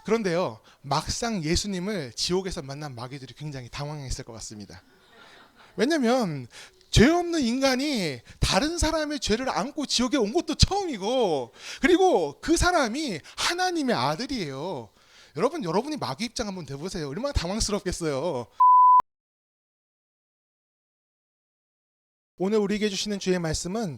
그런데요, 막상 예수님을 지옥에서 만난 마귀들이 굉장히 당황했을 것 같습니다. 왜냐면 죄 없는 인간이 다른 사람의 죄를 안고 지옥에 온 것도 처음이고, 그리고 그 사람이 하나님의 아들이에요. 여러분이 마귀 입장 한번 돼보세요. 얼마나 당황스럽겠어요. 오늘 우리에게 주시는 주의 말씀은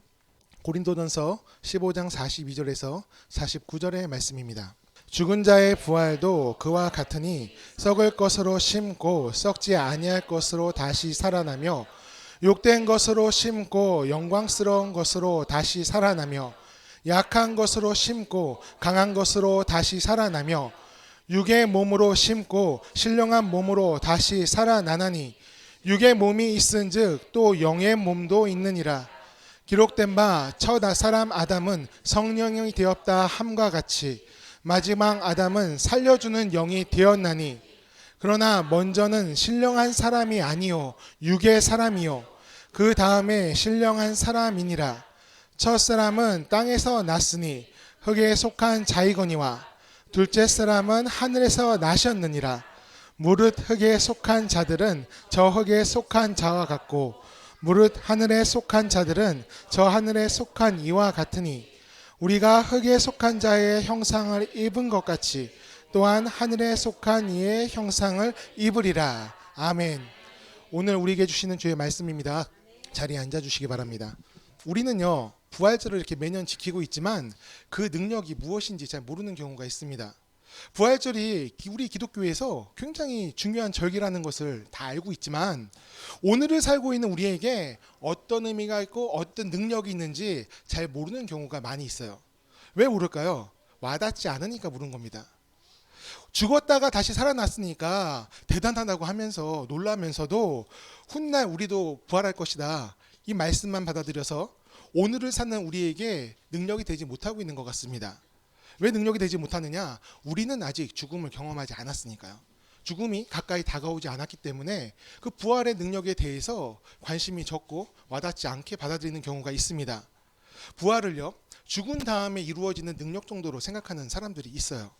고린도전서 15장 42절에서 49절의 말씀입니다. 죽은 자의 부활도 그와 같으니 썩을 것으로 심고 썩지 아니할 것으로 다시 살아나며, 욕된 것으로 심고 영광스러운 것으로 다시 살아나며, 약한 것으로 심고 강한 것으로 다시 살아나며, 육의 몸으로 심고 신령한 몸으로 다시 살아나나니, 육의 몸이 있은즉 또 영의 몸도 있느니라. 기록된 바 첫 사람 아담은 성령이 되었다 함과 같이 마지막 아담은 살려주는 영이 되었나니, 그러나 먼저는 신령한 사람이 아니요 육의 사람이요 그 다음에 신령한 사람이니라. 첫 사람은 땅에서 났으니 흙에 속한 자이거니와 둘째 사람은 하늘에서 나셨느니라. 무릇 흙에 속한 자들은 저 흙에 속한 자와 같고 무릇 하늘에 속한 자들은 저 하늘에 속한 이와 같으니, 우리가 흙에 속한 자의 형상을 입은 것 같이 또한 하늘에 속한 이의 형상을 입으리라. 아멘. 오늘 우리에게 주시는 주의 말씀입니다. 자리에 앉아주시기 바랍니다. 우리는요, 부활절을 이렇게 매년 지키고 있지만 그 능력이 무엇인지 잘 모르는 경우가 있습니다. 부활절이 우리 기독교에서 굉장히 중요한 절기라는 것을 다 알고 있지만, 오늘을 살고 있는 우리에게 어떤 의미가 있고 어떤 능력이 있는지 잘 모르는 경우가 많이 있어요. 왜 모를까요? 와닿지 않으니까 모르는 겁니다. 죽었다가 다시 살아났으니까 대단하다고 하면서 놀라면서도 훗날 우리도 부활할 것이다, 이 말씀만 받아들여서 오늘을 사는 우리에게 능력이 되지 못하고 있는 것 같습니다. 왜 능력이 되지 못하느냐? 우리는 아직 죽음을 경험하지 않았으니까요. 죽음이 가까이 다가오지 않았기 때문에 그 부활의 능력에 대해서 관심이 적고 와닿지 않게 받아들이는 경우가 있습니다. 부활을요, 죽은 다음에 이루어지는 능력 정도로 생각하는 사람들이 있어요.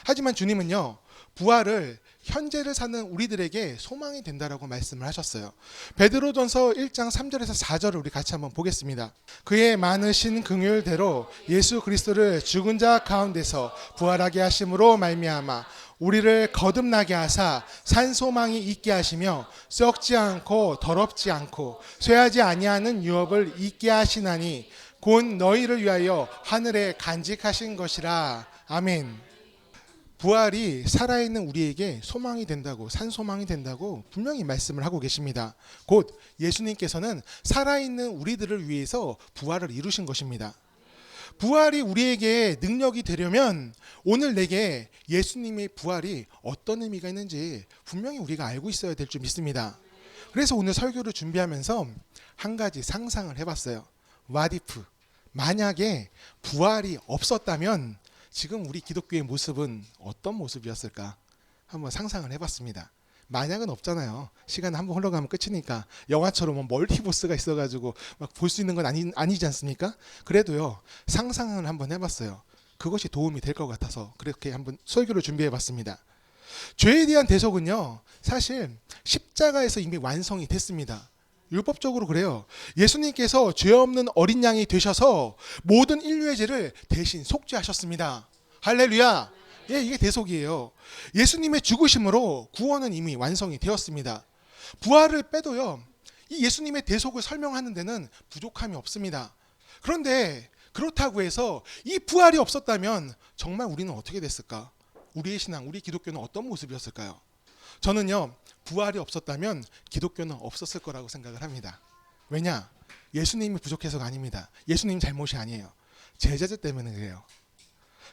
하지만 주님은요, 부활을 현재를 사는 우리들에게 소망이 된다라고 말씀을 하셨어요. 베드로전서 1장 3절에서 4절을 우리 같이 한번 보겠습니다. 그의 많으신 긍휼대로 예수 그리스도를 죽은 자 가운데서 부활하게 하심으로 말미암아 우리를 거듭나게 하사 산 소망이 있게 하시며 썩지 않고 더럽지 않고 쇠하지 아니하는 유업을 있게 하시나니 곧 너희를 위하여 하늘에 간직하신 것이라. 아멘. 부활이 살아있는 우리에게 소망이 된다고, 산소망이 된다고 분명히 말씀을 하고 계십니다. 곧 예수님께서는 살아있는 우리들을 위해서 부활을 이루신 것입니다. 부활이 우리에게 능력이 되려면 오늘 내게 예수님의 부활이 어떤 의미가 있는지 분명히 우리가 알고 있어야 될 줄 믿습니다. 그래서 오늘 설교를 준비하면서 한 가지 상상을 해봤어요. What if? 만약에 부활이 없었다면 지금 우리 기독교의 모습은 어떤 모습이었을까? 한번 상상을 해봤습니다. 만약은 없잖아요. 시간 한번 흘러가면 끝이니까. 영화처럼 멀티버스가 있어가지고 막 볼 수 있는 건 아니지 않습니까? 그래도요, 상상을 한번 해봤어요. 그것이 도움이 될 것 같아서 그렇게 한번 설교를 준비해봤습니다. 죄에 대한 대속은요, 사실 십자가에서 이미 완성이 됐습니다. 율법적으로 그래요. 예수님께서 죄 없는 어린 양이 되셔서 모든 인류의 죄를 대신 속죄하셨습니다. 할렐루야. 예, 이게 대속이에요. 예수님의 죽으심으로 구원은 이미 완성이 되었습니다. 부활을 빼도요, 이 예수님의 대속을 설명하는 데는 부족함이 없습니다. 그런데 그렇다고 해서 이 부활이 없었다면 정말 우리는 어떻게 됐을까? 우리의 신앙, 우리 기독교는 어떤 모습이었을까요? 저는요, 부활이 없었다면 기독교는 없었을 거라고 생각을 합니다. 왜냐? 예수님이 부족해서가 아닙니다. 예수님 잘못이 아니에요. 제자들 때문에 그래요.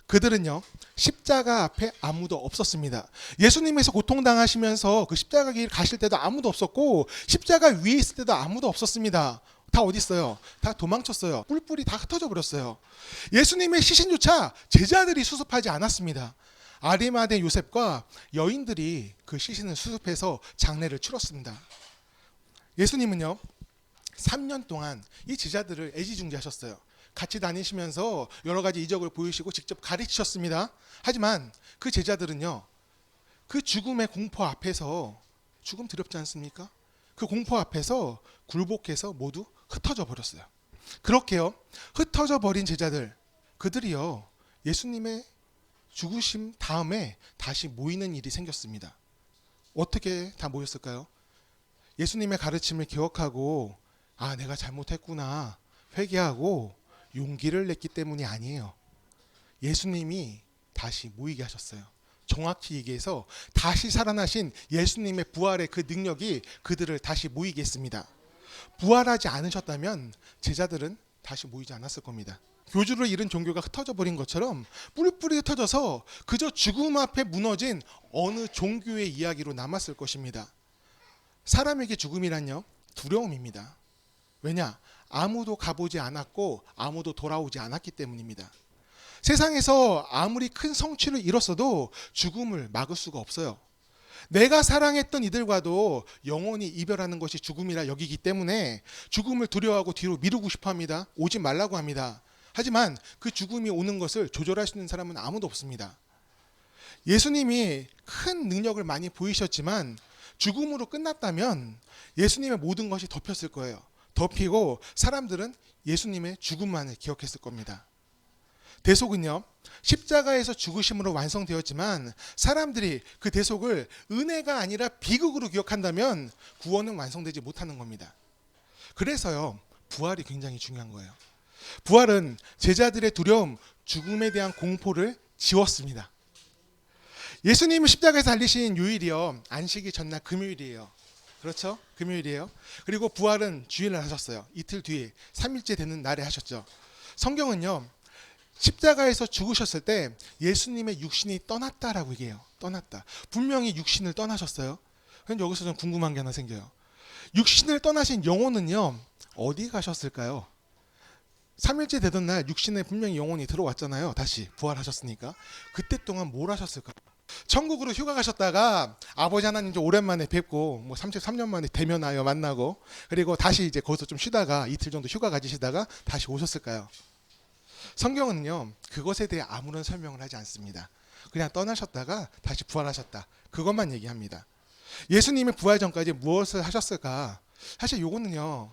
그들은요, 십자가 앞에 아무도 없었습니다. 예수님께서 고통당하시면서 그 십자가 길 가실 때도 아무도 없었고, 십자가 위에 있을 때도 아무도 없었습니다. 다 어디 있어요? 다 도망쳤어요. 뿔뿔이 다 흩어져 버렸어요. 예수님의 시신조차 제자들이 수습하지 않았습니다. 아리마대 요셉과 여인들이 그 시신을 수습해서 장례를 치렀습니다. 예수님은요, 3년 동안 이 제자들을 애지중지하셨어요. 같이 다니시면서 여러 가지 이적을 보이시고 직접 가르치셨습니다. 하지만 그 제자들은요, 그 죽음의 공포 앞에서, 죽음 두렵지 않습니까? 그 공포 앞에서 굴복해서 모두 흩어져 버렸어요. 그렇게요, 흩어져 버린 제자들, 그들이요, 예수님의 죽으심 다음에 다시 모이는 일이 생겼습니다. 어떻게 다 모였을까요? 예수님의 가르침을 기억하고, 아, 내가 잘못했구나 회개하고 용기를 냈기 때문이 아니에요. 예수님이 다시 모이게 하셨어요. 정확히 얘기해서 다시 살아나신 예수님의 부활의 그 능력이 그들을 다시 모이게 했습니다. 부활하지 않으셨다면 제자들은 다시 모이지 않았을 겁니다. 교주를 잃은 종교가 흩어져 버린 것처럼 뿔뿔이 흩어져서 그저 죽음 앞에 무너진 어느 종교의 이야기로 남았을 것입니다. 사람에게 죽음이란요, 두려움입니다. 왜냐? 아무도 가보지 않았고 아무도 돌아오지 않았기 때문입니다. 세상에서 아무리 큰 성취를 이뤘어도 죽음을 막을 수가 없어요. 내가 사랑했던 이들과도 영원히 이별하는 것이 죽음이라 여기기 때문에 죽음을 두려워하고 뒤로 미루고 싶어 합니다. 오지 말라고 합니다. 하지만 그 죽음이 오는 것을 조절할 수 있는 사람은 아무도 없습니다. 예수님이 큰 능력을 많이 보이셨지만 죽음으로 끝났다면 예수님의 모든 것이 덮였을 거예요. 덮이고 사람들은 예수님의 죽음만을 기억했을 겁니다. 대속은요, 십자가에서 죽으심으로 완성되었지만 사람들이 그 대속을 은혜가 아니라 비극으로 기억한다면 구원은 완성되지 못하는 겁니다. 그래서요, 부활이 굉장히 중요한 거예요. 부활은 제자들의 두려움, 죽음에 대한 공포를 지웠습니다. 예수님이 십자가에서 달리신 요일이요, 안식이 전날 금요일이에요. 그렇죠? 금요일이에요. 그리고 부활은 주일날 하셨어요. 이틀 뒤에 3일째 되는 날에 하셨죠. 성경은요, 십자가에서 죽으셨을 때 예수님의 육신이 떠났다라고 얘기해요. 떠났다. 분명히 육신을 떠나셨어요. 그런데 여기서 좀 궁금한 게 하나 생겨요. 육신을 떠나신 영혼은요, 어디 가셨을까요? 3일째 되던 날 육신에 분명히 영혼이 들어왔잖아요. 다시 부활하셨으니까. 그때 동안 뭘 하셨을까요? 천국으로 휴가 가셨다가 아버지 하나님 좀 오랜만에 뵙고, 뭐 33년 만에 대면하여 만나고, 그리고 다시 이제 거기서 좀 쉬다가 이틀 정도 휴가 가지시다가 다시 오셨을까요? 성경은요, 그것에 대해 아무런 설명을 하지 않습니다. 그냥 떠나셨다가 다시 부활하셨다, 그것만 얘기합니다. 예수님의 부활 전까지 무엇을 하셨을까? 사실 요거는요,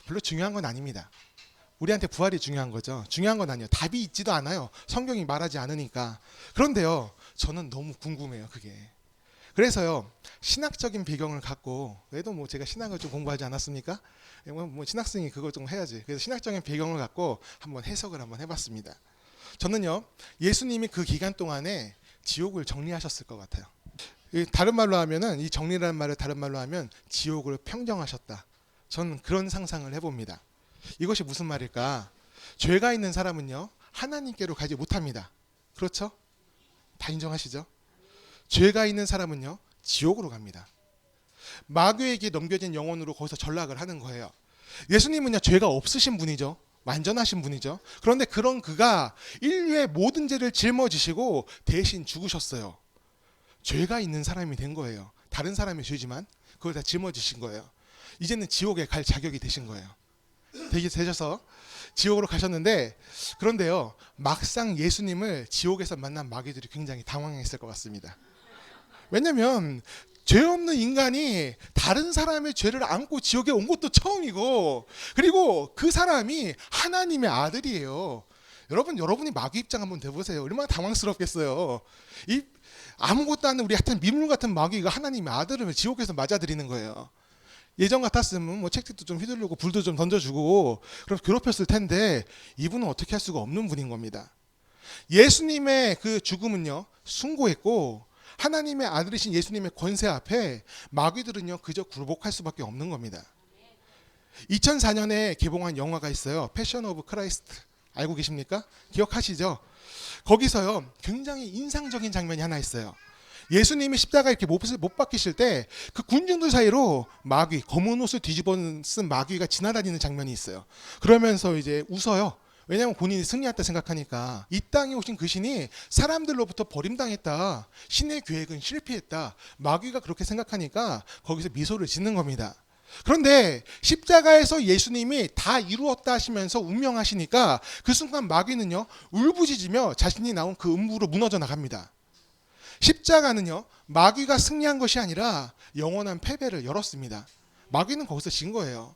별로 중요한 건 아닙니다. 우리한테 부활이 중요한 거죠. 중요한 건 아니에요. 답이 있지도 않아요. 성경이 말하지 않으니까. 그런데요, 저는 너무 궁금해요, 그게. 그래서요, 신학적인 배경을 갖고, 그래도 뭐 제가 신학을 좀 공부하지 않았습니까? 뭐 신학생이 그걸 좀 해야지. 그래서 신학적인 배경을 갖고 한번 해석을 한번 해봤습니다. 저는요, 예수님이 그 기간 동안에 지옥을 정리하셨을 것 같아요. 다른 말로 하면은, 이 정리라는 말을 다른 말로 하면 지옥을 평정하셨다. 저는 그런 상상을 해봅니다. 이것이 무슨 말일까? 죄가 있는 사람은요, 하나님께로 가지 못합니다. 그렇죠? 다 인정하시죠? 죄가 있는 사람은요, 지옥으로 갑니다. 마귀에게 넘겨진 영혼으로 거기서 전락을 하는 거예요. 예수님은요, 죄가 없으신 분이죠. 완전하신 분이죠. 그런데 그런 그가 인류의 모든 죄를 짊어지시고 대신 죽으셨어요. 죄가 있는 사람이 된 거예요. 다른 사람의 죄지만 그걸 다 짊어지신 거예요. 이제는 지옥에 갈 자격이 되신 거예요. 되셔서 지옥으로 가셨는데, 그런데요, 막상 예수님을 지옥에서 만난 마귀들이 굉장히 당황했을 것 같습니다. 왜냐면 죄 없는 인간이 다른 사람의 죄를 안고 지옥에 온 것도 처음이고, 그리고 그 사람이 하나님의 아들이에요. 여러분이 마귀 입장 한번 돼보세요. 얼마나 당황스럽겠어요. 이 아무것도 않는 우리 하여튼 미물 같은 마귀가 하나님의 아들을 지옥에서 맞아들이는 거예요. 예전 같았으면 뭐 책도 좀 휘두르고 불도 좀 던져주고 그럼 괴롭혔을 텐데, 이분은 어떻게 할 수가 없는 분인 겁니다. 예수님의 그 죽음은요, 숭고했고, 하나님의 아들이신 예수님의 권세 앞에 마귀들은요, 그저 굴복할 수밖에 없는 겁니다. 2004년에 개봉한 영화가 있어요. 패션 오브 크라이스트. 알고 계십니까? 기억하시죠? 거기서요, 굉장히 인상적인 장면이 하나 있어요. 예수님이 십자가에 이렇게 못 박히실 때 그 군중들 사이로 마귀, 검은 옷을 뒤집어 쓴 마귀가 지나다니는 장면이 있어요. 그러면서 이제 웃어요. 왜냐하면 본인이 승리했다 생각하니까. 이 땅에 오신 그 신이 사람들로부터 버림당했다. 신의 계획은 실패했다. 마귀가 그렇게 생각하니까 거기서 미소를 짓는 겁니다. 그런데 십자가에서 예수님이 다 이루었다 하시면서 운명하시니까 그 순간 마귀는요, 울부짖으며 자신이 나온 그 음부로 무너져 나갑니다. 십자가는요, 마귀가 승리한 것이 아니라 영원한 패배를 열었습니다. 마귀는 거기서 진 거예요.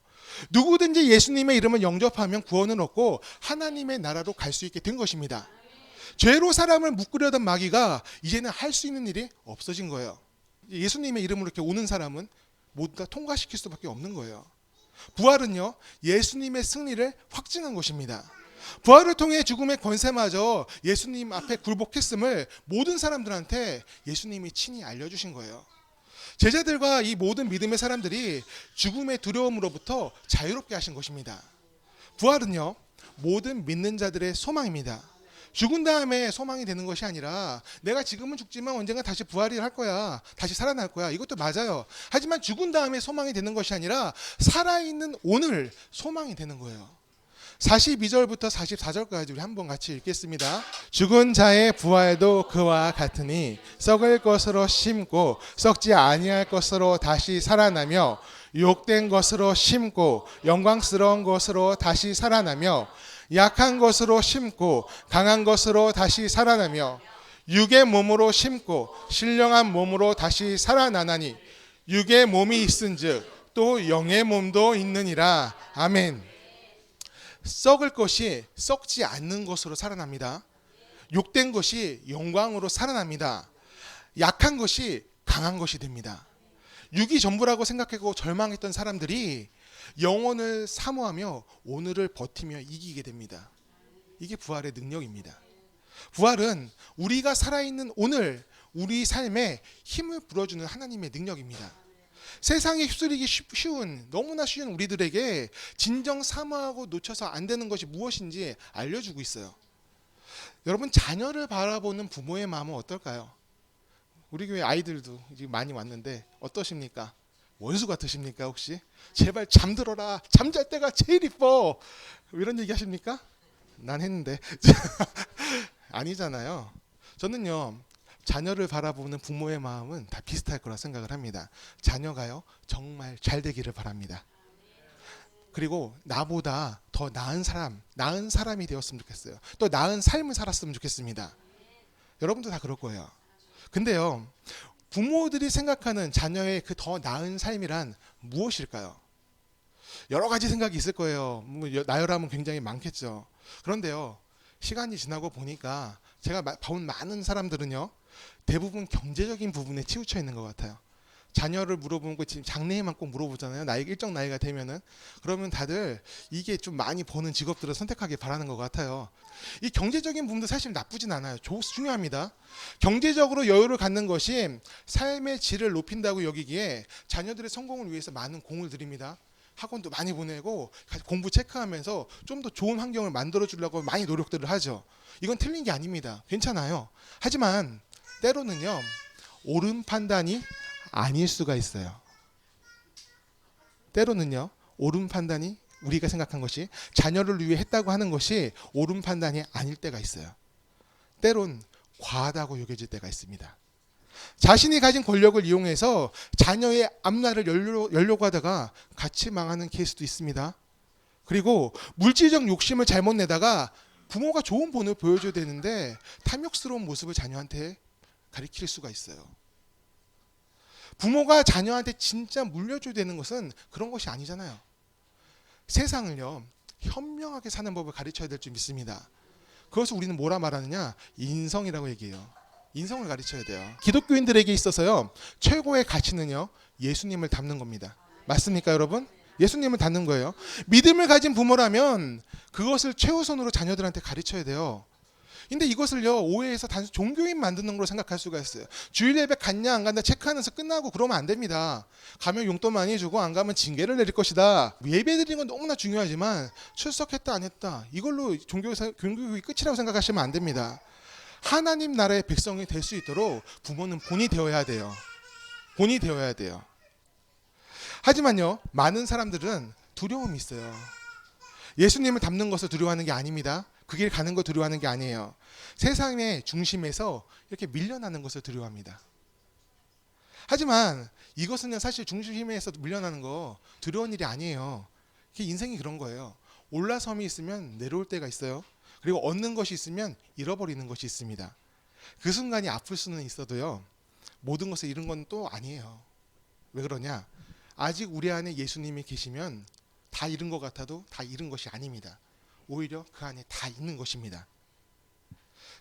누구든지 예수님의 이름을 영접하면 구원을 얻고 하나님의 나라로 갈 수 있게 된 것입니다. 죄로 사람을 묶으려던 마귀가 이제는 할 수 있는 일이 없어진 거예요. 예수님의 이름으로 이렇게 오는 사람은 모두 다 통과시킬 수밖에 없는 거예요. 부활은요, 예수님의 승리를 확증한 것입니다. 부활을 통해 죽음의 권세마저 예수님 앞에 굴복했음을 모든 사람들한테 예수님이 친히 알려주신 거예요. 제자들과 이 모든 믿음의 사람들이 죽음의 두려움으로부터 자유롭게 하신 것입니다. 부활은요, 모든 믿는 자들의 소망입니다. 죽은 다음에 소망이 되는 것이 아니라 내가 지금은 죽지만 언젠가 다시 부활을 할 거야, 다시 살아날 거야, 이것도 맞아요. 하지만 죽은 다음에 소망이 되는 것이 아니라 살아있는 오늘 소망이 되는 거예요. 42절부터 44절까지 우리 한번 같이 읽겠습니다. 죽은 자의 부활도 그와 같으니 썩을 것으로 심고 썩지 아니할 것으로 다시 살아나며 욕된 것으로 심고 영광스러운 것으로 다시 살아나며 약한 것으로 심고 강한 것으로 다시 살아나며 육의 몸으로 심고 신령한 몸으로 다시 살아나나니 육의 몸이 있은즉 또 영의 몸도 있느니라. 아멘. 썩을 것이 썩지 않는 것으로 살아납니다. 욕된 것이 영광으로 살아납니다. 약한 것이 강한 것이 됩니다. 육이 전부라고 생각하고 절망했던 사람들이 영혼을 사모하며 오늘을 버티며 이기게 됩니다. 이게 부활의 능력입니다. 부활은 우리가 살아있는 오늘, 우리 삶에 힘을 불어주는 하나님의 능력입니다. 세상에 휩쓸리기 쉬운, 너무나 쉬운 우리들에게 진정 사모하고 놓쳐서 안 되는 것이 무엇인지 알려주고 있어요. 여러분, 자녀를 바라보는 부모의 마음은 어떨까요? 우리 교회 아이들도 지금 많이 왔는데 어떠십니까? 원수 같으십니까 혹시? 제발 잠들어라, 잠잘 때가 제일 이뻐, 이런 얘기 하십니까? 난 했는데 아니잖아요. 저는요, 자녀를 바라보는 부모의 마음은 다 비슷할 거라 생각을 합니다. 자녀가요, 정말 잘 되기를 바랍니다. 그리고 나보다 더 나은 사람이 되었으면 좋겠어요. 또 나은 삶을 살았으면 좋겠습니다. 여러분도 다 그럴 거예요. 근데요, 부모들이 생각하는 자녀의 그 더 나은 삶이란 무엇일까요? 여러 가지 생각이 있을 거예요. 나열하면 굉장히 많겠죠. 그런데요, 시간이 지나고 보니까 제가 본 많은 사람들은요, 대부분 경제적인 부분에 치우쳐 있는 것 같아요. 자녀를 물어보는 거 지금 장래에만 꼭 물어보잖아요. 일정 나이가 되면은. 그러면 다들 이게 좀 많이 버는 직업들을 선택하길 바라는 것 같아요. 이 경제적인 부분도 사실 나쁘진 않아요. 중요합니다. 경제적으로 여유를 갖는 것이 삶의 질을 높인다고 여기기에 자녀들의 성공을 위해서 많은 공을 들입니다. 학원도 많이 보내고 공부 체크하면서 좀 더 좋은 환경을 만들어 주려고 많이 노력들을 하죠. 이건 틀린 게 아닙니다. 괜찮아요. 하지만 때로는요, 옳은 판단이 아닐 수가 있어요. 때로는요, 옳은 판단이, 우리가 생각한 것이 자녀를 위해 했다고 하는 것이 옳은 판단이 아닐 때가 있어요. 때론 과하다고 여겨질 때가 있습니다. 자신이 가진 권력을 이용해서 자녀의 앞날을 열려고 하다가 같이 망하는 케이스도 있습니다. 그리고 물질적 욕심을 잘못 내다가 부모가 좋은 본을 보여줘야 되는데 탐욕스러운 모습을 자녀한테 가리킬 수가 있어요. 부모가 자녀한테 진짜 물려줘야 되는 것은 그런 것이 아니잖아요. 세상을요, 현명하게 사는 법을 가르쳐야 될 줄 믿습니다. 그것을 우리는 뭐라 말하느냐? 인성이라고 얘기해요. 인성을 가르쳐야 돼요. 기독교인들에게 있어서요, 최고의 가치는요, 예수님을 닮는 겁니다. 맞습니까, 여러분? 예수님을 닮는 거예요. 믿음을 가진 부모라면 그것을 최우선으로 자녀들한테 가르쳐야 돼요. 근데 이것을요, 오해해서 단순 종교인 만드는 걸로 생각할 수가 있어요. 주일 예배 갔냐 안 갔냐 체크하면서 끝나고 그러면 안 됩니다. 가면 용돈 많이 주고 안 가면 징계를 내릴 것이다. 예배 드리는 건 너무나 중요하지만 출석했다 안 했다, 이걸로 종교교육이 끝이라고 생각하시면 안 됩니다. 하나님 나라의 백성이 될 수 있도록 부모는 본이 되어야 돼요. 본이 되어야 돼요. 하지만요, 많은 사람들은 두려움이 있어요. 예수님을 닮는 것을 두려워하는 게 아닙니다. 그 길 가는 거 두려워하는 게 아니에요. 세상의 중심에서 이렇게 밀려나는 것을 두려워합니다. 하지만 이것은요 사실 중심에서 밀려나는 거 두려운 일이 아니에요. 인생이 그런 거예요. 올라섬이 있으면 내려올 때가 있어요. 그리고 얻는 것이 있으면 잃어버리는 것이 있습니다. 그 순간이 아플 수는 있어도요, 모든 것을 잃은 건 또 아니에요. 왜 그러냐? 아직 우리 안에 예수님이 계시면 다 잃은 것 같아도 다 잃은 것이 아닙니다. 오히려 그 안에 다 있는 것입니다.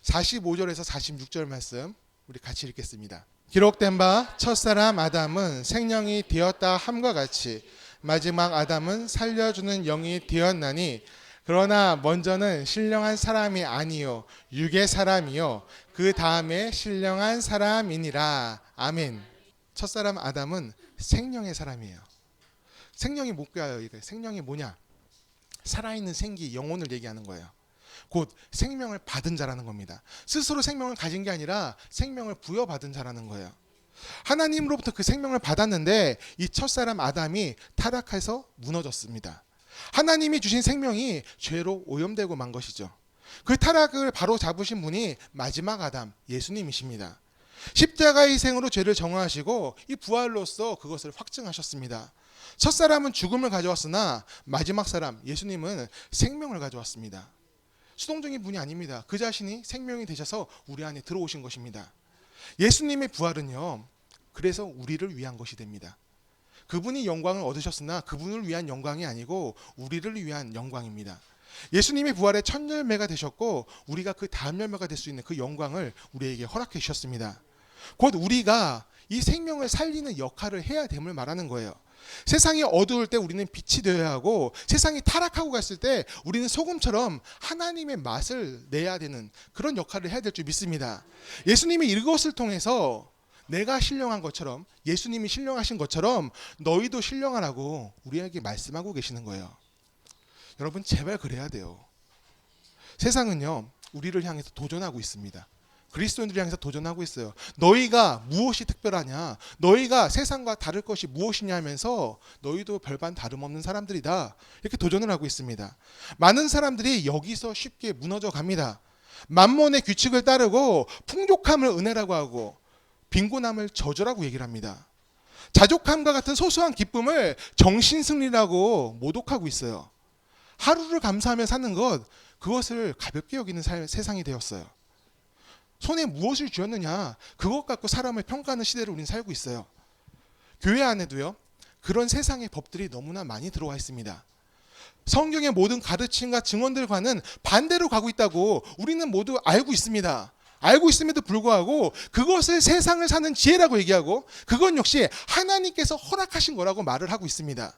45절에서 46절 말씀 우리 같이 읽겠습니다. 기록된 바 첫사람 아담은 생명이 되었다 함과 같이 마지막 아담은 살려주는 영이 되었나니 그러나 먼저는 신령한 사람이 아니요 육의 사람이요 그 다음에 신령한 사람이니라. 아멘. 첫사람 아담은 생명의 사람이에요. 생명이 뭘까요? 생명이 뭐냐? 살아있는 생기, 영혼을 얘기하는 거예요. 곧 생명을 받은 자라는 겁니다. 스스로 생명을 가진 게 아니라 생명을 부여받은 자라는 거예요. 하나님으로부터 그 생명을 받았는데 이 첫사람 아담이 타락해서 무너졌습니다. 하나님이 주신 생명이 죄로 오염되고 만 것이죠. 그 타락을 바로 잡으신 분이 마지막 아담, 예수님이십니다. 십자가의 희생으로 죄를 정화하시고 이 부활로서 그것을 확증하셨습니다. 첫사람은 죽음을 가져왔으나 마지막 사람, 예수님은 생명을 가져왔습니다. 수동적인 분이 아닙니다. 그 자신이 생명이 되셔서 우리 안에 들어오신 것입니다. 예수님의 부활은요, 그래서 우리를 위한 것이 됩니다. 그분이 영광을 얻으셨으나 그분을 위한 영광이 아니고 우리를 위한 영광입니다. 예수님이 부활의 첫 열매가 되셨고 우리가 그 다음 열매가 될 수 있는 그 영광을 우리에게 허락해 주셨습니다. 곧 우리가 이 생명을 살리는 역할을 해야 됨을 말하는 거예요. 세상이 어두울 때 우리는 빛이 되어야 하고 세상이 타락하고 갔을 때 우리는 소금처럼 하나님의 맛을 내야 되는 그런 역할을 해야 될 줄 믿습니다. 예수님이 이것을 통해서 내가 신령한 것처럼 예수님이 신령하신 것처럼 너희도 신령하라고 우리에게 말씀하고 계시는 거예요. 여러분 제발 그래야 돼요. 세상은요 우리를 향해서 도전하고 있습니다. 그리스도인들을 향해서 도전하고 있어요. 너희가 무엇이 특별하냐? 너희가 세상과 다를 것이 무엇이냐 하면서 너희도 별반 다름없는 사람들이다. 이렇게 도전을 하고 있습니다. 많은 사람들이 여기서 쉽게 무너져 갑니다. 만몬의 규칙을 따르고 풍족함을 은혜라고 하고 빈곤함을 저주라고 얘기를 합니다. 자족함과 같은 소소한 기쁨을 정신승리라고 모독하고 있어요. 하루를 감사하며 사는 것, 그것을 가볍게 여기는 세상이 되었어요. 손에 무엇을 쥐었느냐, 그것 갖고 사람을 평가하는 시대를 우리는 살고 있어요. 교회 안에도요, 그런 세상의 법들이 너무나 많이 들어와 있습니다. 성경의 모든 가르침과 증언들과는 반대로 가고 있다고 우리는 모두 알고 있습니다. 알고 있음에도 불구하고 그것을 세상을 사는 지혜라고 얘기하고 그건 역시 하나님께서 허락하신 거라고 말을 하고 있습니다.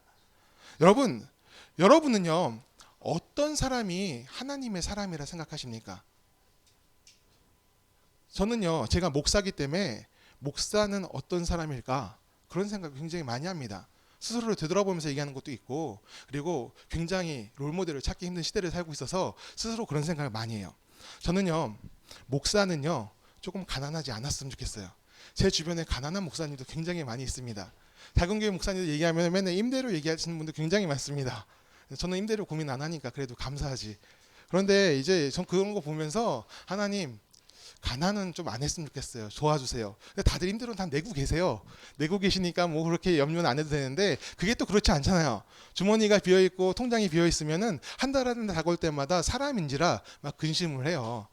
여러분은요 어떤 사람이 하나님의 사람이라 생각하십니까? 저는요 제가 목사기 때문에 목사는 어떤 사람일까 그런 생각을 굉장히 많이 합니다. 스스로를 되돌아보면서 얘기하는 것도 있고 그리고 굉장히 롤모델을 찾기 힘든 시대를 살고 있어서 스스로 그런 생각을 많이 해요. 저는요 목사는요 조금 가난하지 않았으면 좋겠어요. 제 주변에 가난한 목사님도 굉장히 많이 있습니다. 작은 교회 목사님들 얘기하면 맨날 임대료 얘기하시는 분들 굉장히 많습니다. 저는 임대료 고민 안 하니까 그래도 감사하지. 그런데 이제 전 그런 거 보면서 하나님 가난은 좀 안 했으면 좋겠어요. 도와주세요. 근데 다들 임대료는 다 내고 계세요. 내고 계시니까 뭐 그렇게 염려는 안 해도 되는데 그게 또 그렇지 않잖아요. 주머니가 비어있고 통장이 비어있으면은 한 달 한 달 다가올 때마다 사람인지라 막 근심을 해요.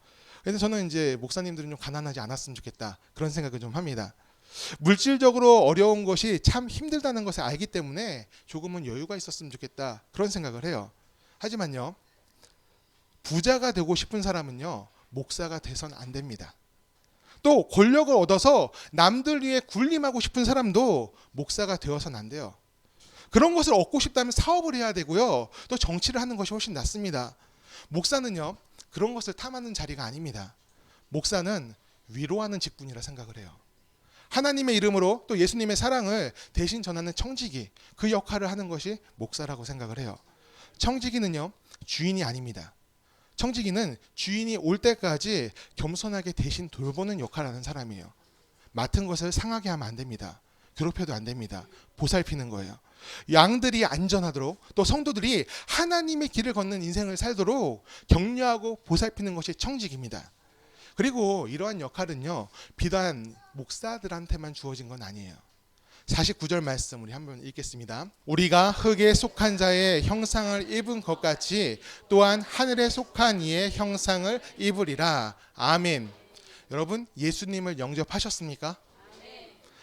그래서 저는 이제 목사님들은 좀 가난하지 않았으면 좋겠다 그런 생각을 좀 합니다. 물질적으로 어려운 것이 참 힘들다는 것을 알기 때문에 조금은 여유가 있었으면 좋겠다 그런 생각을 해요. 하지만요 부자가 되고 싶은 사람은요 목사가 돼선 안 됩니다. 또 권력을 얻어서 남들 위해 군림하고 싶은 사람도 목사가 되어서는 안 돼요. 그런 것을 얻고 싶다면 사업을 해야 되고요. 또 정치를 하는 것이 훨씬 낫습니다. 목사는요 그런 것을 탐하는 자리가 아닙니다. 목사는 위로하는 직분이라 생각을 해요. 하나님의 이름으로 또 예수님의 사랑을 대신 전하는 청지기, 그 역할을 하는 것이 목사라고 생각을 해요. 청지기는요 주인이 아닙니다. 청지기는 주인이 올 때까지 겸손하게 대신 돌보는 역할을 하는 사람이에요. 맡은 것을 상하게 하면 안 됩니다. 괴롭혀도 안 됩니다. 보살피는 거예요. 양들이 안전하도록 또 성도들이 하나님의 길을 걷는 인생을 살도록 격려하고 보살피는 것이 청직입니다. 그리고 이러한 역할은요 비단 목사들한테만 주어진 건 아니에요. 49절 말씀 우리 한번 읽겠습니다. 우리가 흙에 속한 자의 형상을 입은 것 같이 또한 하늘에 속한 이의 형상을 입으리라. 아멘. 여러분, 예수님을 영접하셨습니까?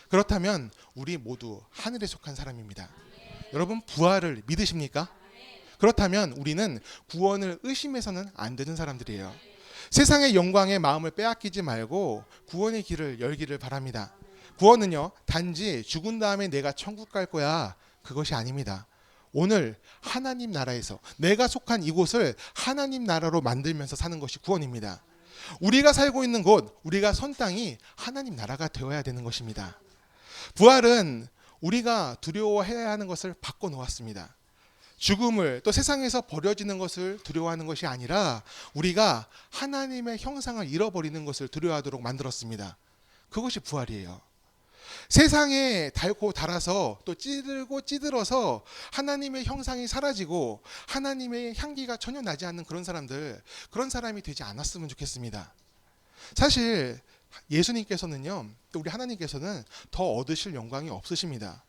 그렇다면 우리 모두 하늘에 속한 사람입니다. 여러분, 부활을 믿으십니까? 그렇다면 우리는 구원을 의심해서는 안 되는 사람들이에요. 세상의 영광에 마음을 빼앗기지 말고 구원의 길을 열기를 바랍니다. 구원은요, 단지 죽은 다음에 내가 천국 갈 거야, 그것이 아닙니다. 오늘 하나님 나라에서 내가 속한 이곳을 하나님 나라로 만들면서 사는 것이 구원입니다. 우리가 살고 있는 곳, 우리가 선 땅이 하나님 나라가 되어야 되는 것입니다. 부활은 우리가 두려워해야 하는 것을 바꿔놓았습니다. 죽음을, 또 세상에서 버려지는 것을 두려워하는 것이 아니라 우리가 하나님의 형상을 잃어버리는 것을 두려워하도록 만들었습니다. 그것이 부활이에요. 세상에 닳고 닳아서 또 찌들고 찌들어서 하나님의 형상이 사라지고 하나님의 향기가 전혀 나지 않는 그런 사람들, 그런 사람이 되지 않았으면 좋겠습니다. 사실 예수님께서는요, 또 우리 하나님께서는 더 얻으실 영광이 없으십니다.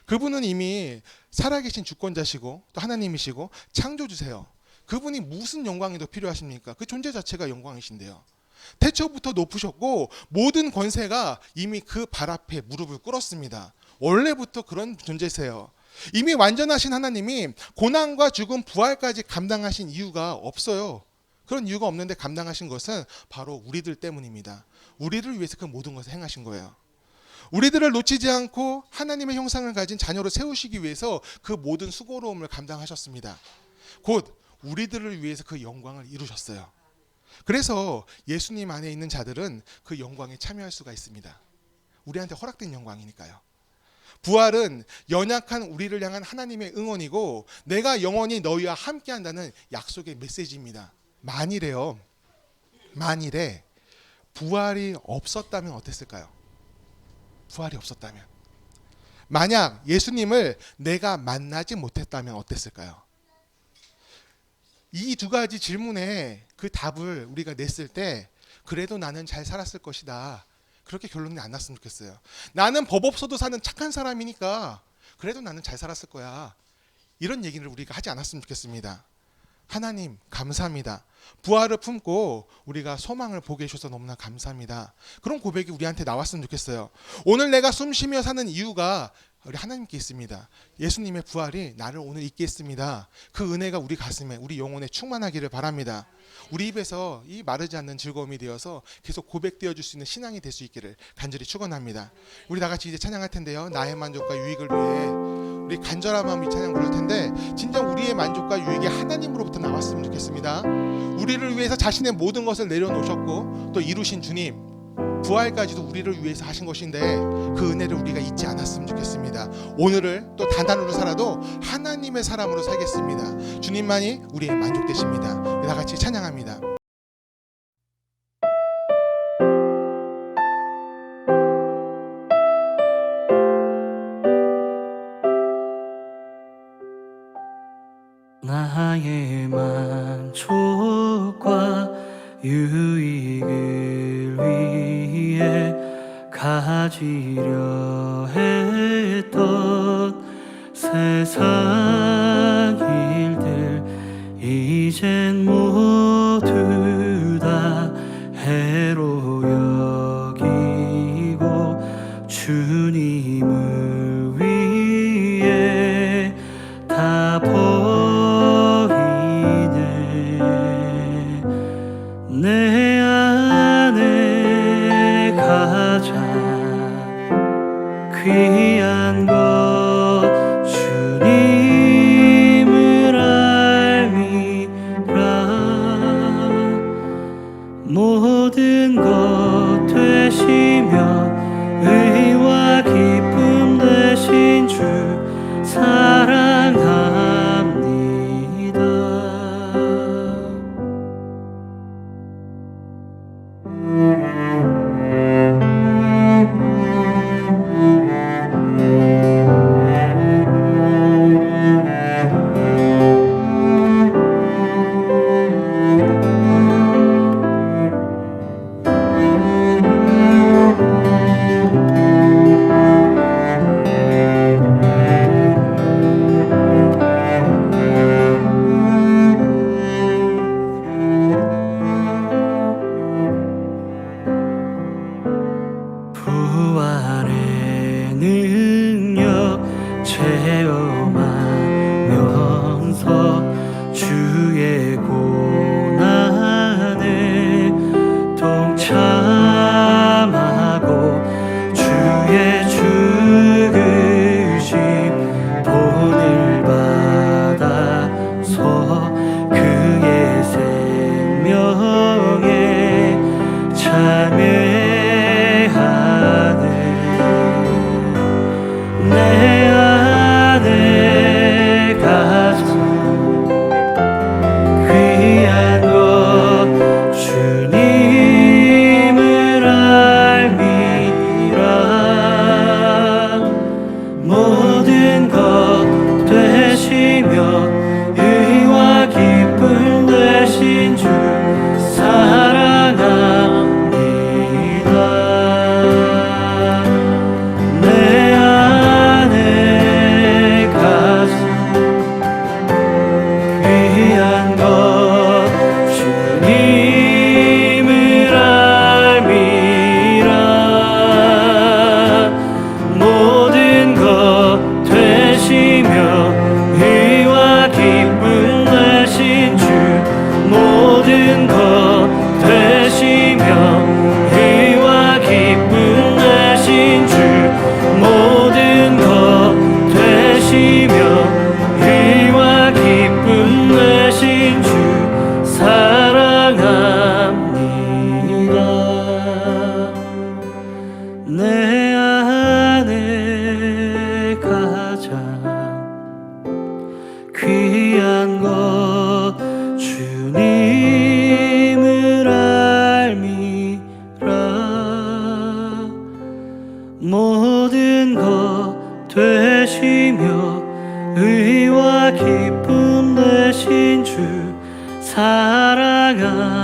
그분은 이미 살아계신 주권자시고 또 하나님이시고 창조주세요. 그분이 무슨 영광이 더 필요하십니까? 그 존재 자체가 영광이신데요. 태초부터 높으셨고 모든 권세가 이미 그 발 앞에 무릎을 꿇었습니다. 원래부터 그런 존재세요. 이미 완전하신 하나님이 고난과 죽음, 부활까지 감당하신 이유가 없어요. 그런 이유가 없는데 감당하신 것은 바로 우리들 때문입니다. 우리를 위해서 그 모든 것을 행하신 거예요. 우리들을 놓치지 않고 하나님의 형상을 가진 자녀로 세우시기 위해서 그 모든 수고로움을 감당하셨습니다. 곧 우리들을 위해서 그 영광을 이루셨어요. 그래서 예수님 안에 있는 자들은 그 영광에 참여할 수가 있습니다. 우리한테 허락된 영광이니까요. 부활은 연약한 우리를 향한 하나님의 응원이고 내가 영원히 너희와 함께한다는 약속의 메시지입니다. 만일에 부활이 없었다면 어땠을까요? 부활이 없었다면, 만약 예수님을 내가 만나지 못했다면 어땠을까요? 이 두 가지 질문에 그 답을 우리가 냈을 때 그래도 나는 잘 살았을 것이다, 그렇게 결론이 안 났으면 좋겠어요. 나는 법 없어도 사는 착한 사람이니까 그래도 나는 잘 살았을 거야, 이런 얘기를 우리가 하지 않았으면 좋겠습니다. 하나님 감사합니다. 부활을 품고 우리가 소망을 보게 해주셔서 너무나 감사합니다. 그런 고백이 우리한테 나왔으면 좋겠어요. 오늘 내가 숨쉬며 사는 이유가 우리 하나님께 있습니다. 예수님의 부활이 나를 오늘 있게 했습니다. 그 은혜가 우리 가슴에, 우리 영혼에 충만하기를 바랍니다. 우리 입에서 이 마르지 않는 즐거움이 되어서 계속 고백되어 줄 수 있는 신앙이 될 수 있기를 간절히 축원합니다. 우리 다 같이 이제 찬양할 텐데요. 나의 만족과 유익을 위해 우리 간절한 마음 이 찬양 부를 텐데 진짜 우리의 만족과 유익이 하나님으로부터 나왔으면 좋겠습니다. 우리를 위해서 자신의 모든 것을 내려놓으셨고 또 이루신 주님, 부활까지도 우리를 위해서 하신 것인데 그 은혜를 우리가 잊지 않았으면 좋겠습니다. 오늘을 또 단단으로 살아도 하나님의 사람으로 살겠습니다. 주님만이 우리의 만족되십니다. 우리 다 같이 찬양합니다. 나의 만족과 유익을 위해 가지려 했던 세상 일들 이젠 모두 다 해로 여기고 주님을 위해 다 내 안에 가장 귀한 것 주님을 알미라. 모든 것 되시며 의와 기쁨 되신 주 사랑합니다. 모든 것 되시며 의와 기쁨 되신 주 사랑하옵나이다.